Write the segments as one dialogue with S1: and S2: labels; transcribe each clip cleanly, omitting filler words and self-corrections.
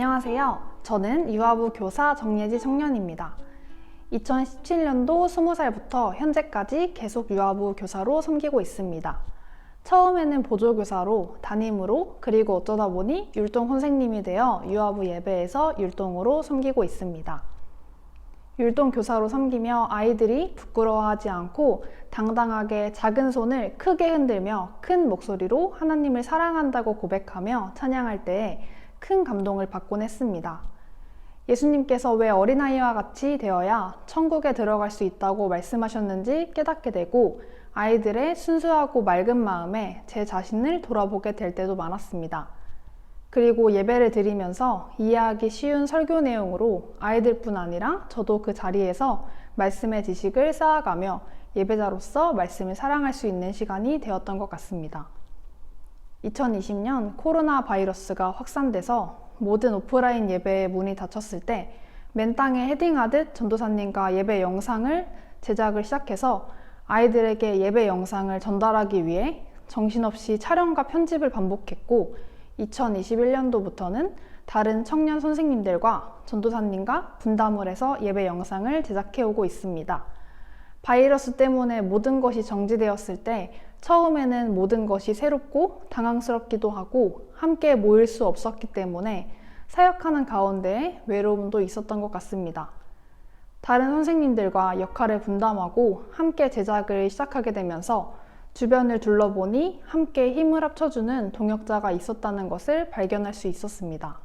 S1: 안녕하세요. 저는 유아부 교사 정예지 청년입니다. 2017년도 20살부터 현재까지 계속 유아부 교사로 섬기고 있습니다. 처음에는 보조교사로, 담임으로, 그리고 어쩌다 보니 율동 선생님이 되어 유아부 예배에서 율동으로 섬기고 있습니다. 율동 교사로 섬기며 아이들이 부끄러워하지 않고 당당하게 작은 손을 크게 흔들며 큰 목소리로 하나님을 사랑한다고 고백하며 찬양할 때에 큰 감동을 받곤 했습니다. 예수님께서 왜 어린아이와 같이 되어야 천국에 들어갈 수 있다고 말씀하셨는지 깨닫게 되고 아이들의 순수하고 맑은 마음에 제 자신을 돌아보게 될 때도 많았습니다. 그리고 예배를 드리면서 이해하기 쉬운 설교 내용으로 아이들뿐 아니라 저도 그 자리에서 말씀의 지식을 쌓아가며 예배자로서 말씀을 사랑할 수 있는 시간이 되었던 것 같습니다. 2020년 코로나 바이러스가 확산돼서 모든 오프라인 예배의 문이 닫혔을 때 맨땅에 헤딩하듯 전도사님과 예배 영상을 제작을 시작해서 아이들에게 예배 영상을 전달하기 위해 정신없이 촬영과 편집을 반복했고 2021년도부터는 다른 청년 선생님들과 전도사님과 분담을 해서 예배 영상을 제작해 오고 있습니다. 바이러스 때문에 모든 것이 정지되었을 때 처음에는 모든 것이 새롭고 당황스럽기도 하고 함께 모일 수 없었기 때문에 사역하는 가운데 외로움도 있었던 것 같습니다. 다른 선생님들과 역할을 분담하고 함께 제작을 시작하게 되면서 주변을 둘러보니 함께 힘을 합쳐주는 동역자가 있었다는 것을 발견할 수 있었습니다.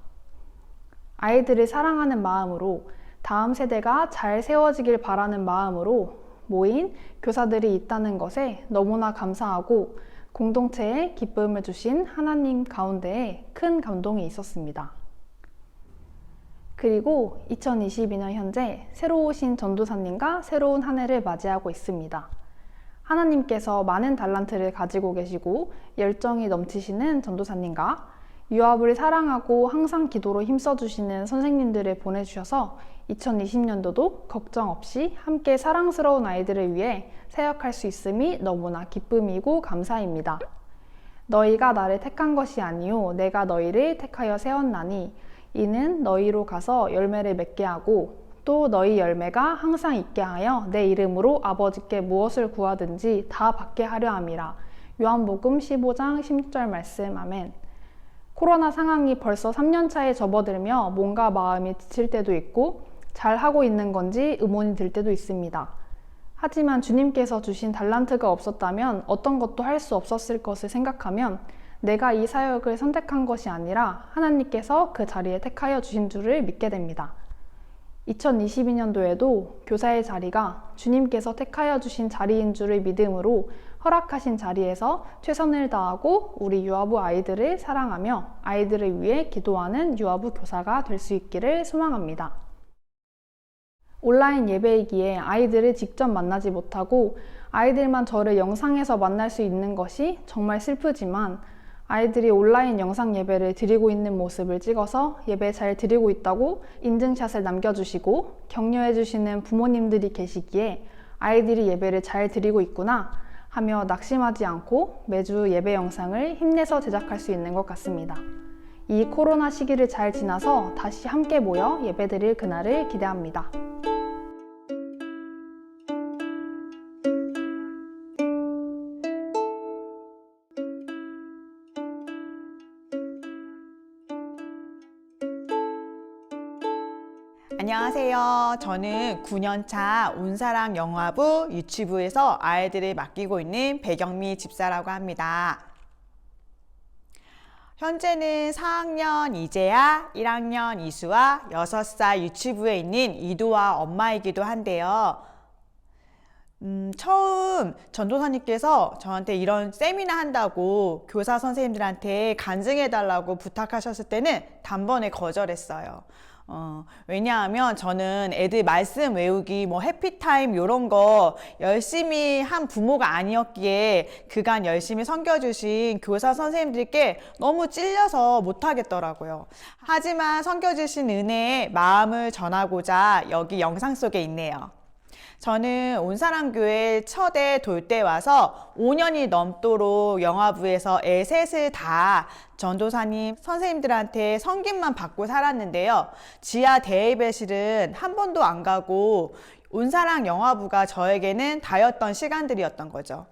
S1: 아이들을 사랑하는 마음으로 다음 세대가 잘 세워지길 바라는 마음으로 모인 교사들이 있다는 것에 너무나 감사하고 공동체에 기쁨을 주신 하나님 가운데에 큰 감동이 있었습니다. 그리고 2022년 현재 새로 오신 전도사님과 새로운 한 해를 맞이하고 있습니다. 하나님께서 많은 달란트를 가지고 계시고 열정이 넘치시는 전도사님과 유아부를 사랑하고 항상 기도로 힘써주시는 선생님들을 보내주셔서 2020년도도 걱정 없이 함께 사랑스러운 아이들을 위해 사역할 수 있음이 너무나 기쁨이고 감사입니다. 너희가 나를 택한 것이 아니요 내가 너희를 택하여 세웠나니 이는 너희로 가서 열매를 맺게 하고 또 너희 열매가 항상 있게 하여 내 이름으로 아버지께 무엇을 구하든지 다 받게 하려 함이라. 요한복음 15장 16절 말씀. 아멘. 코로나 상황이 벌써 3년 차에 접어들며 몸과 마음이 지칠 때도 있고 잘하고 있는 건지 의문이 들 때도 있습니다. 하지만 주님께서 주신 달란트가 없었다면 어떤 것도 할 수 없었을 것을 생각하면 내가 이 사역을 선택한 것이 아니라 하나님께서 그 자리에 택하여 주신 줄을 믿게 됩니다. 2022년도에도 교사의 자리가 주님께서 택하여 주신 자리인 줄을 믿음으로 허락하신 자리에서 최선을 다하고 우리 유아부 아이들을 사랑하며 아이들을 위해 기도하는 유아부 교사가 될 수 있기를 소망합니다. 온라인 예배이기에 아이들을 직접 만나지 못하고 아이들만 저를 영상에서 만날 수 있는 것이 정말 슬프지만 아이들이 온라인 영상 예배를 드리고 있는 모습을 찍어서 예배 잘 드리고 있다고 인증샷을 남겨주시고 격려해주시는 부모님들이 계시기에 아이들이 예배를 잘 드리고 있구나 하며 낙심하지 않고 매주 예배 영상을 힘내서 제작할 수 있는 것 같습니다. 이 코로나 시기를 잘 지나서 다시 함께 모여 예배 드릴 그날을 기대합니다.
S2: 안녕하세요. 저는 9년차 온사랑 영화부 유치부에서 아이들을 맡기고 있는 배경미 집사라고 합니다. 현재는 4학년 이재야, 1학년 이수와 6살 유치부에 있는 이도와 엄마이기도 한데요. 처음 전도사님께서 저한테 이런 세미나 한다고 교사 선생님들한테 간증해달라고 부탁하셨을 때는 단번에 거절했어요. 왜냐하면 저는 애들 말씀 외우기, 해피타임 이런 거 열심히 한 부모가 아니었기에 그간 열심히 섬겨주신 교사 선생님들께 너무 찔려서 못하겠더라고요. 하지만 섬겨주신 은혜에 마음을 전하고자 여기 영상 속에 있네요. 저는 온사랑교회 첫해 돌 때 와서 5년이 넘도록 영화부에서 애 셋을 다 전도사님 선생님들한테 섬김만 받고 살았는데요. 지하 대예배실은 한 번도 안 가고 온사랑 영화부가 저에게는 다였던 시간들이었던 거죠.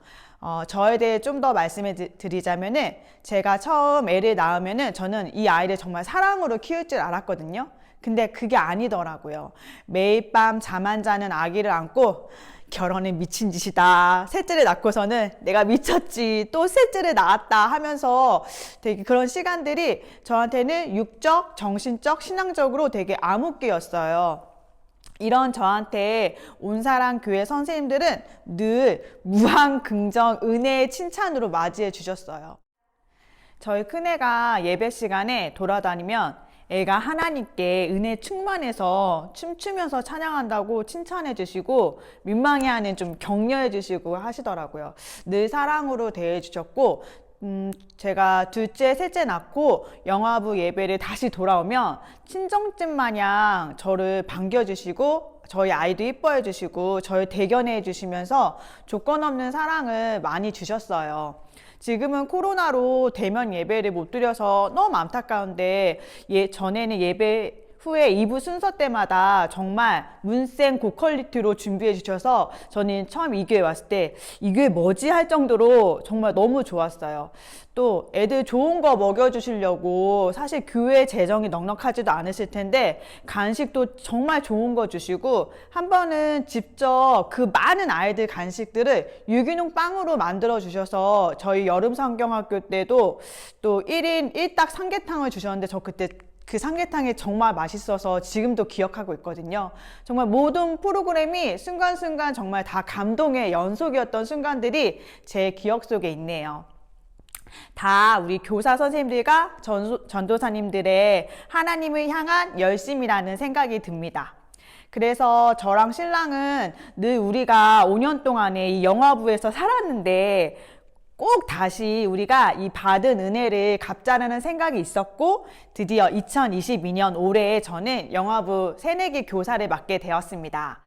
S2: 저에 대해 좀 더 말씀을 드리자면은 제가 처음 애를 낳으면은 저는 이 아이를 정말 사랑으로 키울 줄 알았거든요. 근데 그게 아니더라고요. 매일 밤 잠 안 자는 아기를 안고 결혼은 미친 짓이다. 셋째를 낳고서는 내가 미쳤지. 또 셋째를 낳았다 하면서 되게 그런 시간들이 저한테는 육적, 정신적, 신앙적으로 되게 암흑기였어요. 이런 저한테 온사랑 교회 선생님들은 늘 무한 긍정, 은혜의 칭찬으로 맞이해 주셨어요. 저희 큰애가 예배 시간에 돌아다니면 애가 하나님께 은혜 충만해서 춤추면서 찬양한다고 칭찬해 주시고 민망해하는 좀 격려해 주시고 하시더라고요. 늘 사랑으로 대해 주셨고 제가 둘째, 셋째 낳고 영화부 예배를 다시 돌아오면 친정집 마냥 저를 반겨주시고 저희 아이도 이뻐해 주시고 저를 대견해 주시면서 조건 없는 사랑을 많이 주셨어요. 지금은 코로나로 대면 예배를 못 드려서 너무 안타까운데 전에는 예배 후에 2부 순서 때마다 정말 문센 고퀄리티로 준비해 주셔서 저는 처음 이 교회 왔을 때 이 교회 뭐지 할 정도로 정말 너무 좋았어요. 또 애들 좋은 거 먹여주시려고 사실 교회 재정이 넉넉하지도 않으실 텐데 간식도 정말 좋은 거 주시고 한 번은 직접 그 많은 아이들 간식들을 유기농 빵으로 만들어 주셔서 저희 여름 성경학교 때도 또 1인 1닭 삼계탕을 주셨는데 저 그때 그 삼계탕이 정말 맛있어서 지금도 기억하고 있거든요. 정말 모든 프로그램이 순간순간 정말 다 감동의 연속이었던 순간들이 제 기억 속에 있네요. 다 우리 교사 선생님들과 전도사님들의 하나님을 향한 열심이라는 생각이 듭니다. 그래서 저랑 신랑은 늘 우리가 5년 동안에 이 영화부에서 살았는데 꼭 다시 우리가 이 받은 은혜를 갚자라는 생각이 있었고 드디어 2022년 올해에 저는 영화부 새내기 교사를 맡게 되었습니다.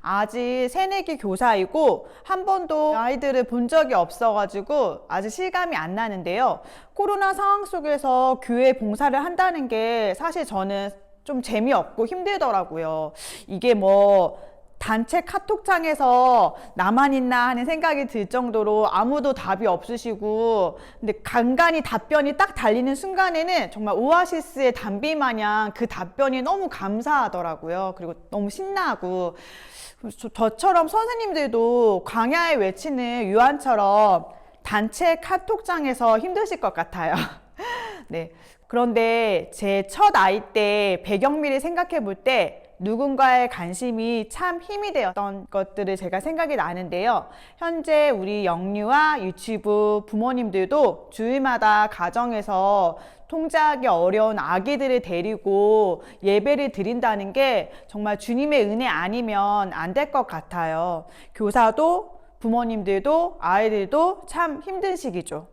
S2: 아직 새내기 교사이고 한 번도 아이들을 본 적이 없어가지고 아직 실감이 안 나는데요. 코로나 상황 속에서 교회 봉사를 한다는 게 사실 저는 좀 재미없고 힘들더라고요. 이게 뭐 단체 카톡창에서 나만 있나 하는 생각이 들 정도로 아무도 답이 없으시고 근데 간간히 답변이 딱 달리는 순간에는 정말 오아시스의 단비 마냥 그 답변이 너무 감사하더라고요. 그리고 너무 신나고 저처럼 선생님들도 광야에 외치는 요한처럼 단체 카톡창에서 힘드실 것 같아요. 네. 그런데 제 첫 아이 때 배경미를 생각해 볼 때 누군가의 관심이 참 힘이 되었던 것들을 제가 생각이 나는데요. 현재 우리 영유아 유치부 부모님들도 주일마다 가정에서 통제하기 어려운 아기들을 데리고 예배를 드린다는 게 정말 주님의 은혜 아니면 안 될 것 같아요. 교사도 부모님들도 아이들도 참 힘든 시기죠.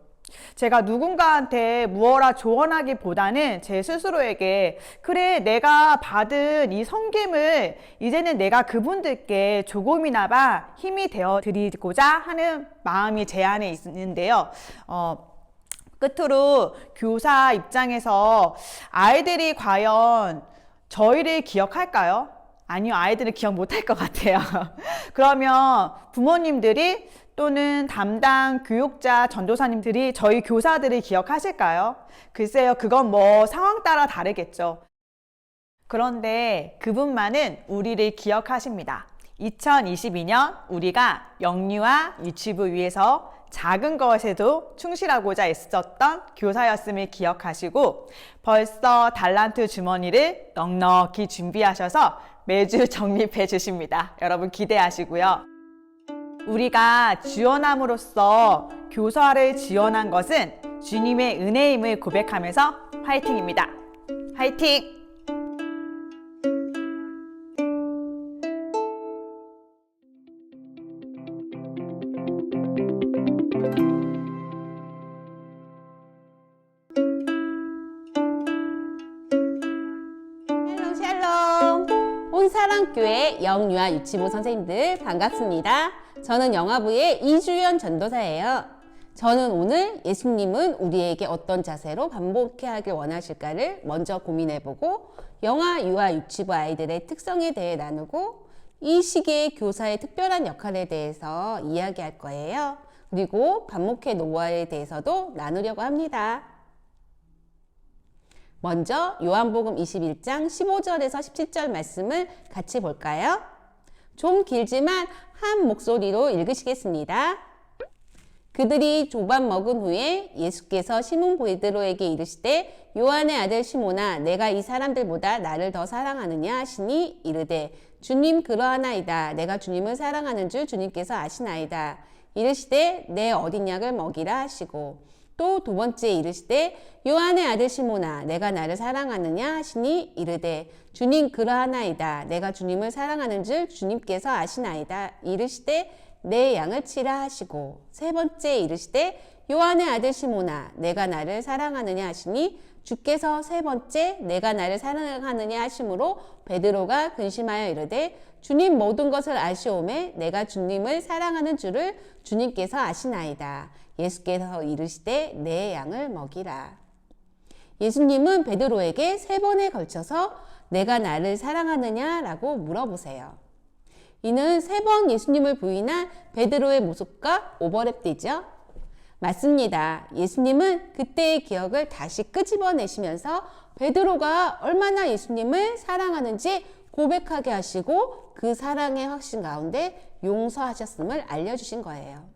S2: 제가 누군가한테 무어라 조언하기보다는 제 스스로에게 그래 내가 받은 이 섬김을 이제는 내가 그분들께 조금이나마 힘이 되어 드리고자 하는 마음이 제 안에 있는데요. 끝으로 교사 입장에서 아이들이 과연 저희를 기억할까요? 아니요, 아이들은 기억 못할 것 같아요. 그러면 부모님들이 또는 담당 교육자 전도사님들이 저희 교사들을 기억하실까요? 글쎄요, 그건 뭐 상황 따라 다르겠죠. 그런데 그분만은 우리를 기억하십니다. 2022년 우리가 영유아 유치부 위에서 작은 것에도 충실하고자 애썼던 교사였음을 기억하시고 벌써 달란트 주머니를 넉넉히 준비하셔서 매주 적립해 주십니다. 여러분 기대하시고요. 우리가 지원함으로써 교사를 지원한 것은 주님의 은혜임을 고백하면서 화이팅입니다. 화이팅!
S3: 샬롬 샬롬 온사랑 세번교회 영유아 유치부 선생님들 반갑습니다. 저는 영아부의 이주연 전도사예요. 저는 오늘 예수님은 우리에게 어떤 자세로 반복해야 하길 원하실까를 먼저 고민해보고 영아, 유아, 유치부 아이들의 특성에 대해 나누고 이 시기의 교사의 특별한 역할에 대해서 이야기할 거예요. 그리고 반목회 노하우에 대해서도 나누려고 합니다. 먼저 요한복음 21장 15절에서 17절 말씀을 같이 볼까요? 좀 길지만 한 목소리로 읽으시겠습니다. 그들이 조밥 먹은 후에 예수께서 시몬 베드로에게 이르시되 요한의 아들 시몬아 내가 이 사람들보다 나를 더 사랑하느냐 하시니 이르되 주님 그러하나이다. 내가 주님을 사랑하는 줄 주님께서 아시나이다. 이르시되 내 어린 양을 먹이라 하시고 또 두 번째 이르시되 요한의 아들 시몬아 내가 나를 사랑하느냐 하시니 이르되 주님 그러하나이다. 내가 주님을 사랑하는 줄 주님께서 아시나이다. 이르시되 내 양을 치라 하시고 세 번째 이르시되 요한의 아들 시몬아 내가 나를 사랑하느냐 하시니 주께서 세 번째 내가 나를 사랑하느냐 하심으로 베드로가 근심하여 이르되 주님 모든 것을 아시오매 내가 주님을 사랑하는 줄을 주님께서 아시나이다. 예수께서 이르시되 내 양을 먹이라. 예수님은 베드로에게 세 번에 걸쳐서 내가 나를 사랑하느냐라고 물어보세요. 이는 세 번 예수님을 부인한 베드로의 모습과 오버랩되죠? 맞습니다. 예수님은 그때의 기억을 다시 끄집어내시면서 베드로가 얼마나 예수님을 사랑하는지 고백하게 하시고 그 사랑의 확신 가운데 용서하셨음을 알려주신 거예요.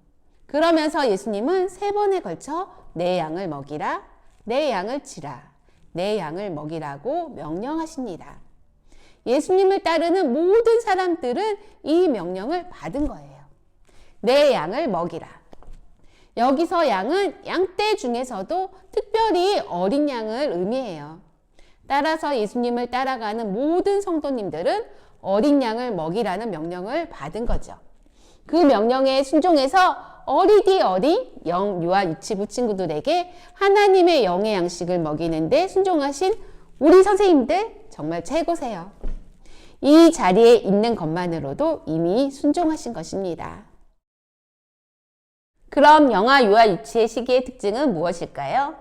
S3: 그러면서 예수님은 세 번에 걸쳐 내 양을 먹이라, 내 양을 치라, 내 양을 먹이라고 명령하십니다. 예수님을 따르는 모든 사람들은 이 명령을 받은 거예요. 내 양을 먹이라. 여기서 양은 양떼 중에서도 특별히 어린 양을 의미해요. 따라서 예수님을 따라가는 모든 성도님들은 어린 양을 먹이라는 명령을 받은 거죠. 그 명령에 순종해서 어리디 어린 영, 유아, 유치부 친구들에게 하나님의 영의 양식을 먹이는데 순종하신 우리 선생님들 정말 최고세요. 이 자리에 있는 것만으로도 이미 순종하신 것입니다. 그럼 영아, 유아, 유치의 시기의 특징은 무엇일까요?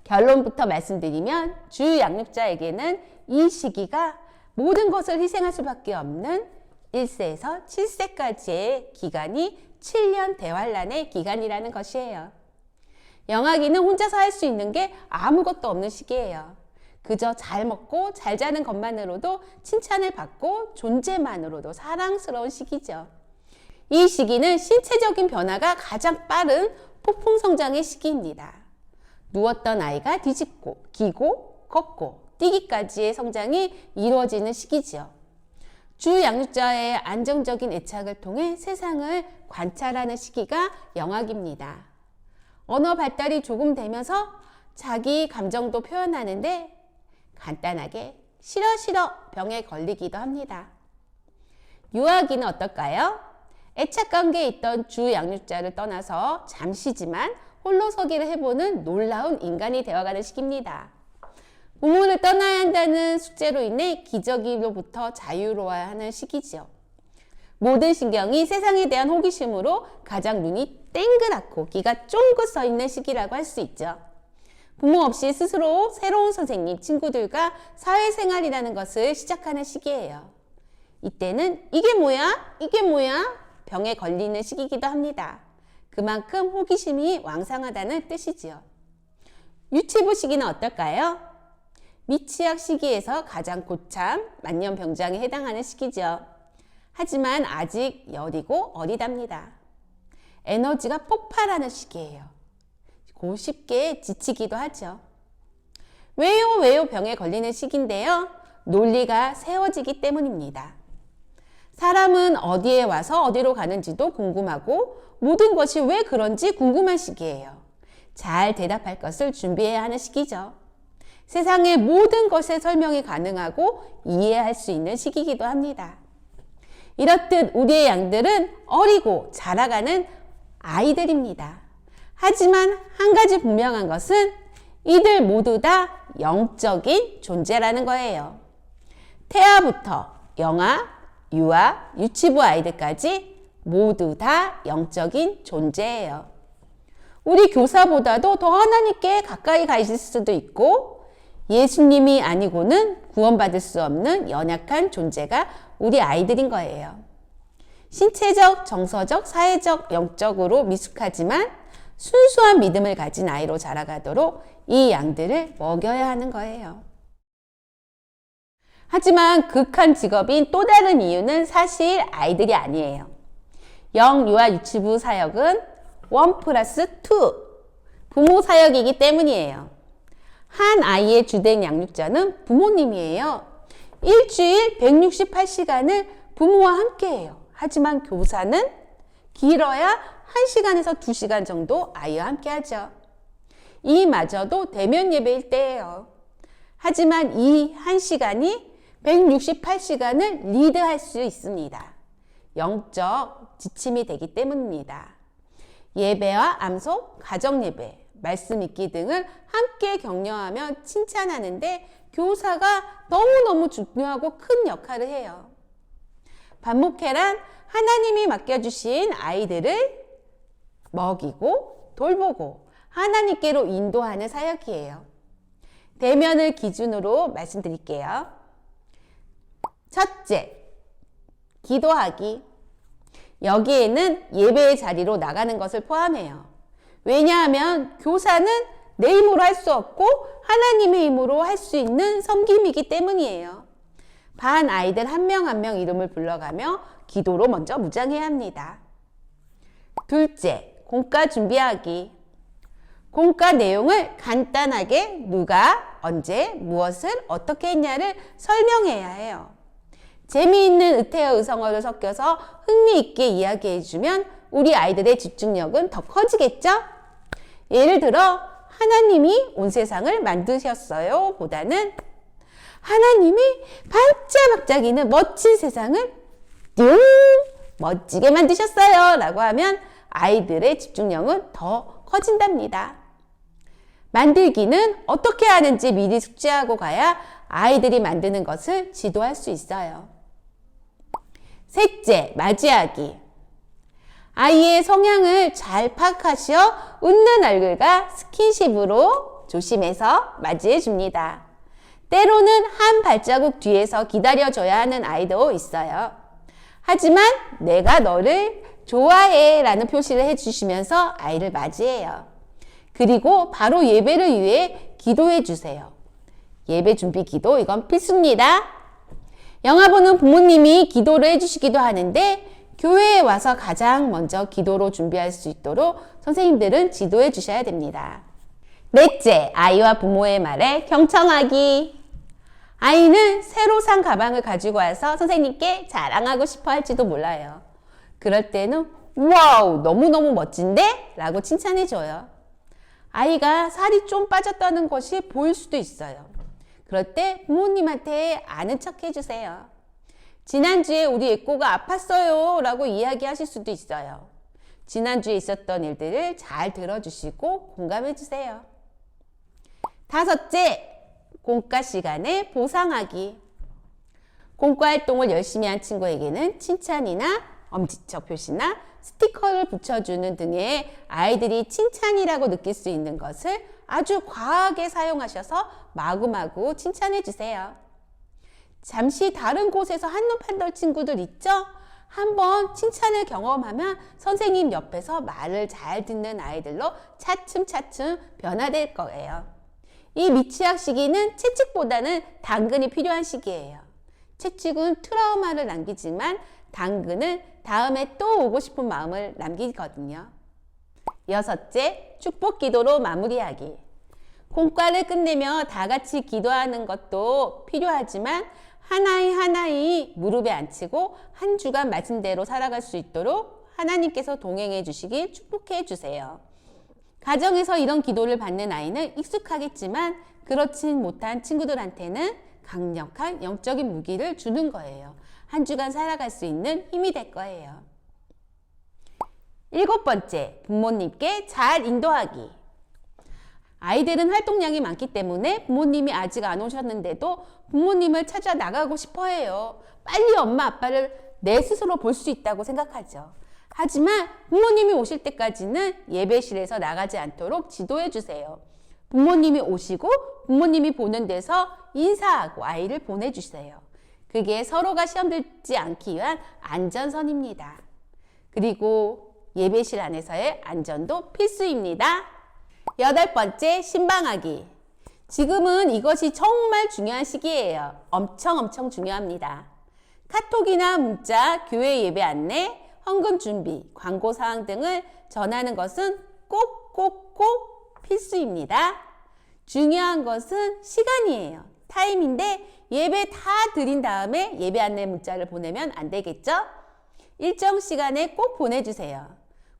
S3: 결론부터 말씀드리면 주 양육자에게는 이 시기가 모든 것을 희생할 수밖에 없는 1세에서 7세까지의 기간이 7년 대환란의 기간이라는 것이에요. 영아기는 혼자서 할 수 있는 게 아무것도 없는 시기예요. 그저 잘 먹고 잘 자는 것만으로도 칭찬을 받고 존재만으로도 사랑스러운 시기죠. 이 시기는 신체적인 변화가 가장 빠른 폭풍 성장의 시기입니다. 누웠던 아이가 뒤집고, 기고, 걷고, 뛰기까지의 성장이 이루어지는 시기죠. 주 양육자의 안정적인 애착을 통해 세상을 관찰하는 시기가 영아기입니다. 언어 발달이 조금 되면서 자기 감정도 표현하는데 간단하게 싫어 싫어 병에 걸리기도 합니다. 유아기는 어떨까요? 애착관계에 있던 주 양육자를 떠나서 잠시지만 홀로서기를 해보는 놀라운 인간이 되어가는 시기입니다. 부모를 떠나야 한다는 숙제로 인해 기저귀로부터 자유로워야 하는 시기죠. 모든 신경이 세상에 대한 호기심으로 가장 눈이 땡그랗고 귀가 쫑긋 서 있는 시기라고 할 수 있죠. 부모 없이 스스로 새로운 선생님, 친구들과 사회생활이라는 것을 시작하는 시기예요. 이때는 이게 뭐야? 이게 뭐야? 병에 걸리는 시기이기도 합니다. 그만큼 호기심이 왕성하다는 뜻이지요. 유치부 시기는 어떨까요? 미취학 시기에서 가장 고참, 만년병장에 해당하는 시기죠. 하지만 아직 여리고 어리답니다. 에너지가 폭발하는 시기예요. 쉽게 지치기도 하죠. 왜요 병에 걸리는 시기인데요. 논리가 세워지기 때문입니다. 사람은 어디에 와서 어디로 가는지도 궁금하고 모든 것이 왜 그런지 궁금한 시기예요. 잘 대답할 것을 준비해야 하는 시기죠. 세상의 모든 것의 설명이 가능하고 이해할 수 있는 시기이기도 합니다. 이렇듯 우리의 양들은 어리고 자라가는 아이들입니다. 하지만 한 가지 분명한 것은 이들 모두 다 영적인 존재라는 거예요. 태아부터 영아, 유아, 유치부 아이들까지 모두 다 영적인 존재예요. 우리 교사보다도 더 하나님께 가까이 가 있을 수도 있고 예수님이 아니고는 구원받을 수 없는 연약한 존재가 우리 아이들인 거예요. 신체적, 정서적, 사회적, 영적으로 미숙하지만 순수한 믿음을 가진 아이로 자라가도록 이 양들을 먹여야 하는 거예요. 하지만 극한 직업인 또 다른 이유는 사실 아이들이 아니에요. 영, 유아, 유치부 사역은 1+2 부모 사역이기 때문이에요. 한 아이의 주된 양육자는 부모님이에요. 일주일 168시간을 부모와 함께해요. 하지만 교사는 길어야 1시간에서 2시간 정도 아이와 함께하죠. 이마저도 대면 예배일 때예요. 하지만 이 1시간이 168시간을 리드할 수 있습니다. 영적 지침이 되기 때문입니다. 예배와 암송, 가정예배, 말씀 읽기 등을 함께 격려하며 칭찬하는데 교사가 너무너무 중요하고 큰 역할을 해요. 반목회란 하나님이 맡겨주신 아이들을 먹이고 돌보고 하나님께로 인도하는 사역이에요. 대면을 기준으로 말씀드릴게요. 첫째, 기도하기. 여기에는 예배의 자리로 나가는 것을 포함해요. 왜냐하면 교사는 내 힘으로 할 수 없고 하나님의 힘으로 할 수 있는 섬김이기 때문이에요. 반 아이들 한 명 한 명 이름을 불러가며 기도로 먼저 무장해야 합니다. 둘째, 공과 준비하기. 공과 내용을 간단하게 누가, 언제, 무엇을, 어떻게 했냐를 설명해야 해요. 재미있는 의태어 의성어를 섞여서 흥미있게 이야기해주면 우리 아이들의 집중력은 더 커지겠죠? 예를 들어 하나님이 온 세상을 만드셨어요 보다는 하나님이 반짝반짝이는 멋진 세상을 띵 멋지게 만드셨어요 라고 하면 아이들의 집중력은 더 커진답니다. 만들기는 어떻게 하는지 미리 숙지하고 가야 아이들이 만드는 것을 지도할 수 있어요. 셋째, 맞이하기. 아이의 성향을 잘 파악하시어 웃는 얼굴과 스킨십으로 조심해서 맞이해 줍니다. 때로는 한 발자국 뒤에서 기다려줘야 하는 아이도 있어요. 하지만 내가 너를 좋아해 라는 표시를 해주시면서 아이를 맞이해요. 그리고 바로 예배를 위해 기도해 주세요. 예배 준비 기도 이건 필수입니다. 영화 보는 부모님이 기도를 해주시기도 하는데 교회에 와서 가장 먼저 기도로 준비할 수 있도록 선생님들은 지도해 주셔야 됩니다. 넷째, 아이와 부모의 말에 경청하기. 아이는 새로 산 가방을 가지고 와서 선생님께 자랑하고 싶어 할지도 몰라요. 그럴 때는 와우 너무너무 멋진데? 라고 칭찬해 줘요. 아이가 살이 좀 빠졌다는 것이 보일 수도 있어요. 그럴 때 부모님한테 아는 척 해주세요. 지난주에 우리 애꼬가 아팠어요 라고 이야기하실 수도 있어요. 지난주에 있었던 일들을 잘 들어주시고 공감해 주세요. 다섯째, 공과 시간에 보상하기. 공과 활동을 열심히 한 친구에게는 칭찬이나 엄지척 표시나 스티커를 붙여주는 등의 아이들이 칭찬이라고 느낄 수 있는 것을 아주 과하게 사용하셔서 마구마구 칭찬해 주세요. 잠시 다른 곳에서 한눈 판돌 친구들 있죠? 한번 칭찬을 경험하면 선생님 옆에서 말을 잘 듣는 아이들로 차츰차츰 변화될 거예요. 이 미취학 시기는 채찍보다는 당근이 필요한 시기예요. 채찍은 트라우마를 남기지만 당근은 다음에 또 오고 싶은 마음을 남기거든요. 여섯째, 축복 기도로 마무리하기. 공과를 끝내며 다 같이 기도하는 것도 필요하지만 하나이 하나이 무릎에 앉히고 한 주간 말씀대로 살아갈 수 있도록 하나님께서 동행해 주시길 축복해 주세요. 가정에서 이런 기도를 받는 아이는 익숙하겠지만 그렇진 못한 친구들한테는 강력한 영적인 무기를 주는 거예요. 한 주간 살아갈 수 있는 힘이 될 거예요. 일곱 번째, 부모님께 잘 인도하기. 아이들은 활동량이 많기 때문에 부모님이 아직 안 오셨는데도 부모님을 찾아 나가고 싶어 해요. 빨리 엄마 아빠를 내 스스로 볼 수 있다고 생각하죠. 하지만 부모님이 오실 때까지는 예배실에서 나가지 않도록 지도해 주세요. 부모님이 오시고 부모님이 보는 데서 인사하고 아이를 보내주세요. 그게 서로가 시험 들지 않기 위한 안전선입니다. 그리고 예배실 안에서의 안전도 필수입니다. 8번째, 신방하기. 지금은 이것이 정말 중요한 시기예요. 엄청 중요합니다. 카톡이나 문자, 교회 예배 안내, 헌금 준비, 광고 사항 등을 전하는 것은 꼭 필수입니다. 중요한 것은 시간이에요. 타임인데 예배 다 드린 다음에 예배 안내 문자를 보내면 안 되겠죠? 일정 시간에 꼭 보내주세요.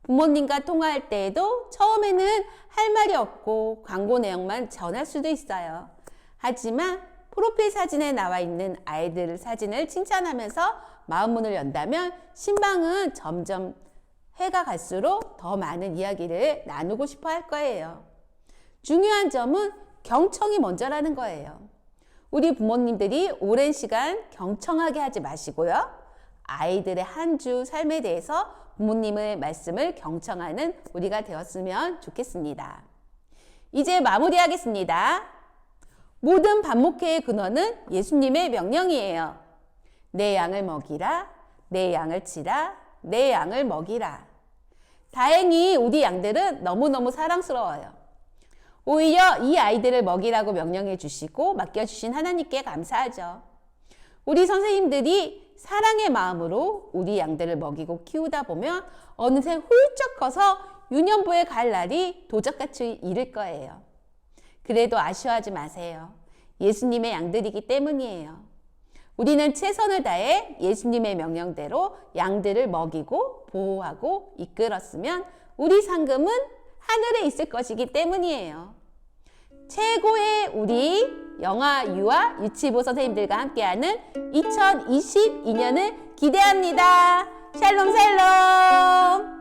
S3: 부모님과 통화할 때에도 처음에는 할 말이 없고 광고 내용만 전할 수도 있어요. 하지만 프로필 사진에 나와 있는 아이들 사진을 칭찬하면서 마음문을 연다면 신방은 점점 해가 갈수록 더 많은 이야기를 나누고 싶어 할 거예요. 중요한 점은 경청이 먼저라는 거예요. 우리 부모님들이 오랜 시간 경청하게 하지 마시고요. 아이들의 한 주 삶에 대해서 부모님의 말씀을 경청하는 우리가 되었으면 좋겠습니다. 이제 마무리하겠습니다. 모든 반목회의 근원은 예수님의 명령이에요. 내 양을 먹이라, 내 양을 치라, 내 양을 먹이라. 다행히 우리 양들은 너무너무 사랑스러워요. 오히려 이 아이들을 먹이라고 명령해 주시고 맡겨주신 하나님께 감사하죠. 우리 선생님들이 사랑의 마음으로 우리 양들을 먹이고 키우다 보면 어느새 훌쩍 커서 유년부에 갈 날이 도적같이 이를 거예요. 그래도 아쉬워하지 마세요. 예수님의 양들이기 때문이에요. 우리는 최선을 다해 예수님의 명령대로 양들을 먹이고 보호하고 이끌었으면 우리 상금은 하늘에 있을 것이기 때문이에요. 최고의 우리 영아, 유아, 유치부 선생님들과 함께하는 2022년을 기대합니다. 샬롬 샬롬.